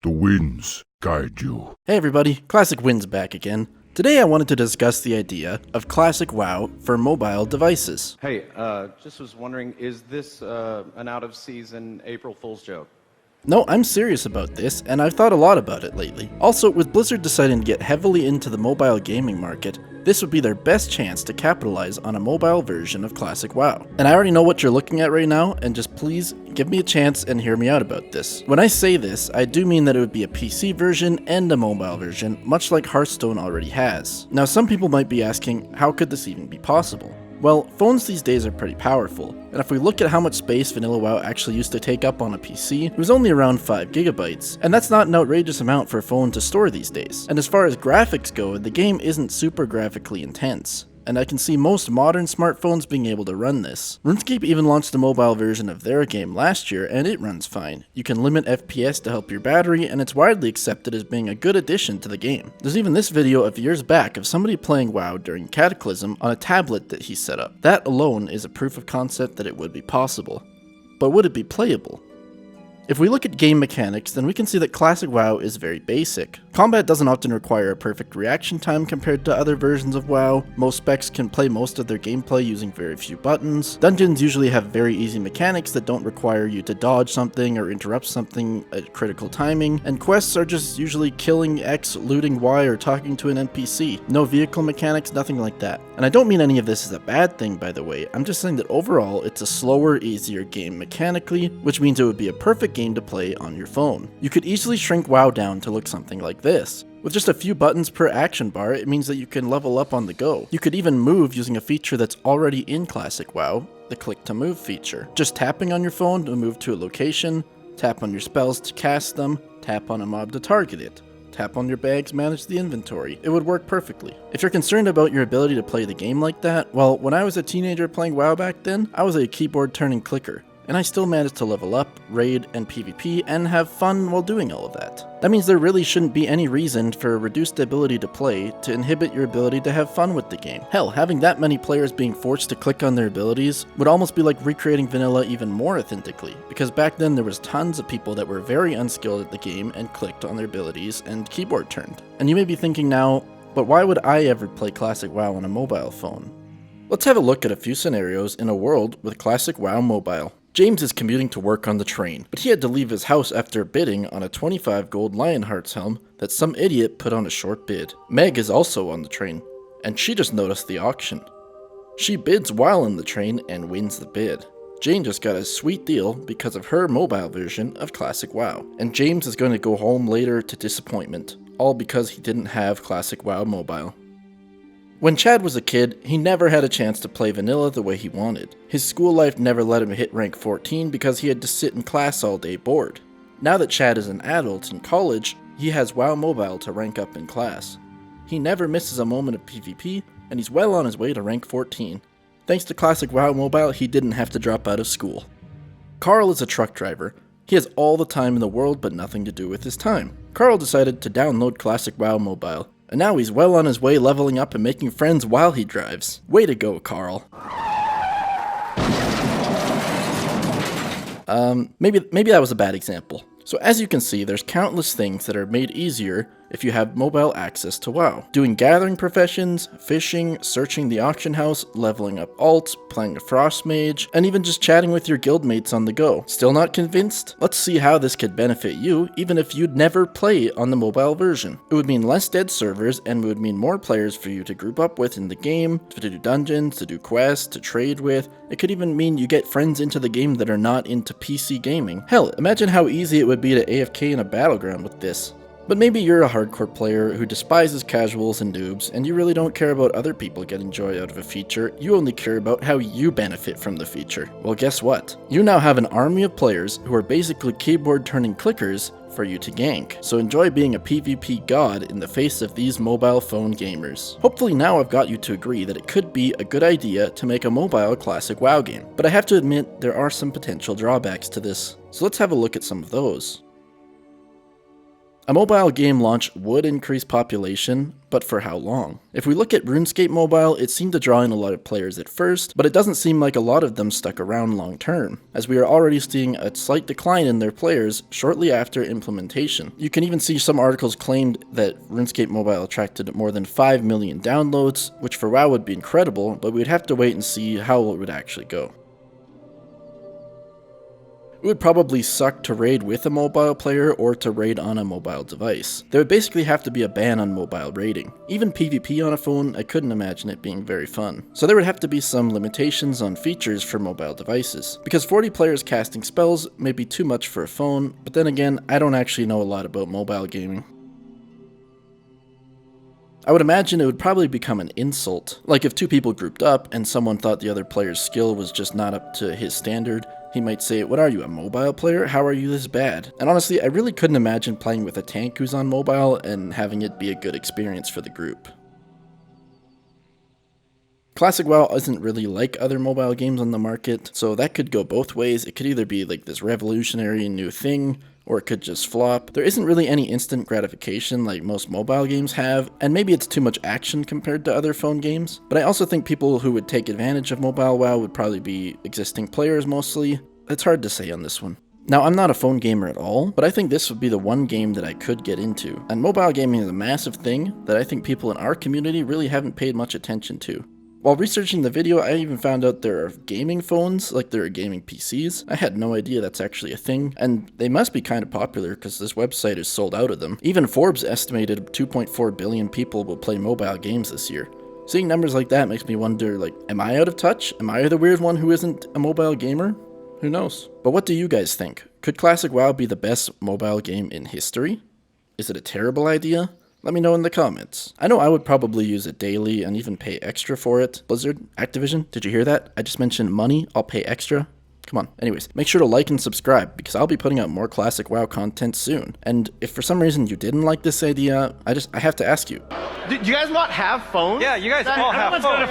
the winds guide you. Hey everybody, Classic Winds back again. Today I wanted to discuss the idea of Classic WoW for mobile devices. Hey, just was wondering, is this an out-of-season April Fool's joke? No, I'm serious about this, and I've thought a lot about it lately. Also, with Blizzard deciding to get heavily into the mobile gaming market, this would be their best chance to capitalize on a mobile version of Classic WoW. And I already know what you're looking at right now, and just please give me a chance and hear me out about this. When I say this, I do mean that it would be a PC version and a mobile version, much like Hearthstone already has. Now, some people might be asking, how could this even be possible? Well, phones these days are pretty powerful, and if we look at how much space Vanilla WoW actually used to take up on a PC, it was only around 5 gigabytes, and that's not an outrageous amount for a phone to store these days. And as far as graphics go, the game isn't super graphically intense, and I can see most modern smartphones being able to run this. RuneScape even launched a mobile version of their game last year, and it runs fine. You can limit FPS to help your battery, and it's widely accepted as being a good addition to the game. There's even this video of years back of somebody playing WoW during Cataclysm on a tablet that he set up. That alone is a proof of concept that it would be possible. But would it be playable? If we look at game mechanics, then we can see that Classic WoW is very basic. Combat doesn't often require a perfect reaction time compared to other versions of WoW. Most specs can play most of their gameplay using very few buttons. Dungeons usually have very easy mechanics that don't require you to dodge something or interrupt something at critical timing, and quests are just usually killing X, looting Y, or talking to an NPC. No vehicle mechanics, nothing like that. And I don't mean any of this is a bad thing, by the way. I'm just saying that overall, it's a slower, easier game mechanically, which means it would be a perfect game to play on your phone. You could easily shrink WoW down to look something like this. With just a few buttons per action bar, it means that you can level up on the go. You could even move using a feature that's already in Classic WoW, the click to move feature. Just tapping on your phone to move to a location, tap on your spells to cast them, tap on a mob to target it. Tap on your bags, manage the inventory. It would work perfectly. If you're concerned about your ability to play the game like that, well, when I was a teenager playing WoW back then, I was a keyboard turning clicker, and I still managed to level up, raid, and PvP, and have fun while doing all of that. That means there really shouldn't be any reason for a reduced ability to play to inhibit your ability to have fun with the game. Hell, having that many players being forced to click on their abilities would almost be like recreating vanilla even more authentically, because back then there was tons of people that were very unskilled at the game and clicked on their abilities and keyboard turned. And you may be thinking now, but why would I ever play Classic WoW on a mobile phone? Let's have a look at a few scenarios in a world with Classic WoW Mobile. James is commuting to work on the train, but he had to leave his house after bidding on a 25 gold Lionheart's helm that some idiot put on a short bid. Meg is also on the train, and she just noticed the auction. She bids while in the train and wins the bid. Jane just got a sweet deal because of her mobile version of Classic WoW, and James is going to go home later to disappointment, all because he didn't have Classic WoW Mobile. When Chad was a kid, he never had a chance to play vanilla the way he wanted. His school life never let him hit rank 14 because he had to sit in class all day bored. Now that Chad is an adult in college, he has WoW Mobile to rank up in class. He never misses a moment of PvP, and he's well on his way to rank 14. Thanks to Classic WoW Mobile, he didn't have to drop out of school. Carl is a truck driver. He has all the time in the world but nothing to do with his time. Carl decided to download Classic WoW Mobile, and now he's well on his way leveling up and making friends while he drives. Way to go, Carl. Maybe that was a bad example. So as you can see, there's countless things that are made easier if you have mobile access to WoW. Doing gathering professions, fishing, searching the auction house, leveling up alts, playing a frost mage, and even just chatting with your guildmates on the go. Still not convinced? Let's see how this could benefit you, even if you'd never play on the mobile version. It would mean less dead servers, and it would mean more players for you to group up with in the game, to do dungeons, to do quests, to trade with. It could even mean you get friends into the game that are not into PC gaming. Hell, imagine how easy it would be to AFK in a battleground with this. But maybe you're a hardcore player who despises casuals and noobs, and you really don't care about other people getting joy out of a feature, you only care about how you benefit from the feature. Well, guess what? You now have an army of players who are basically keyboard-turning clickers for you to gank, so enjoy being a PvP god in the face of these mobile phone gamers. Hopefully now I've got you to agree that it could be a good idea to make a mobile Classic WoW game, but I have to admit there are some potential drawbacks to this, so let's have a look at some of those. A mobile game launch would increase population, but for how long? If we look at RuneScape Mobile, it seemed to draw in a lot of players at first, but it doesn't seem like a lot of them stuck around long term, as we are already seeing a slight decline in their players shortly after implementation. You can even see some articles claimed that RuneScape Mobile attracted more than 5 million downloads, which for WoW would be incredible, but we'd have to wait and see how it would actually go. It would probably suck to raid with a mobile player or to raid on a mobile device. There would basically have to be a ban on mobile raiding. Even PvP on a phone, I couldn't imagine it being very fun. So there would have to be some limitations on features for mobile devices. Because 40 players casting spells may be too much for a phone, but then again, I don't actually know a lot about mobile gaming. I would imagine it would probably become an insult. Like if two people grouped up and someone thought the other player's skill was just not up to his standard, he might say, "What are you, a mobile player? How are you this bad?" And honestly, I really couldn't imagine playing with a tank who's on mobile and having it be a good experience for the group. Classic WoW isn't really like other mobile games on the market, so that could go both ways. It could either be like this revolutionary new thing, or it could just flop. There isn't really any instant gratification like most mobile games have, and maybe it's too much action compared to other phone games, but I also think people who would take advantage of mobile WoW would probably be existing players mostly. It's hard to say on this one. Now, I'm not a phone gamer at all, but I think this would be the one game that I could get into, and mobile gaming is a massive thing that I think people in our community really haven't paid much attention to. While researching the video, I even found out there are gaming phones, like there are gaming PCs. I had no idea that's actually a thing, and they must be kind of popular because this website is sold out of them. Even Forbes estimated 2.4 billion people will play mobile games this year. Seeing numbers like that makes me wonder, like, am I out of touch? Am I the weird one who isn't a mobile gamer? Who knows? But what do you guys think? Could Classic WoW be the best mobile game in history? Is it a terrible idea? Let me know in the comments. I know I would probably use it daily and even pay extra for it. Blizzard, Activision, did you hear that? I just mentioned money, I'll pay extra. Come on. Anyways, make sure to like and subscribe because I'll be putting out more Classic WoW content soon. And if for some reason you didn't like this idea, I have to ask you. Do you guys not have phones? Yeah, you guys all have phones, right?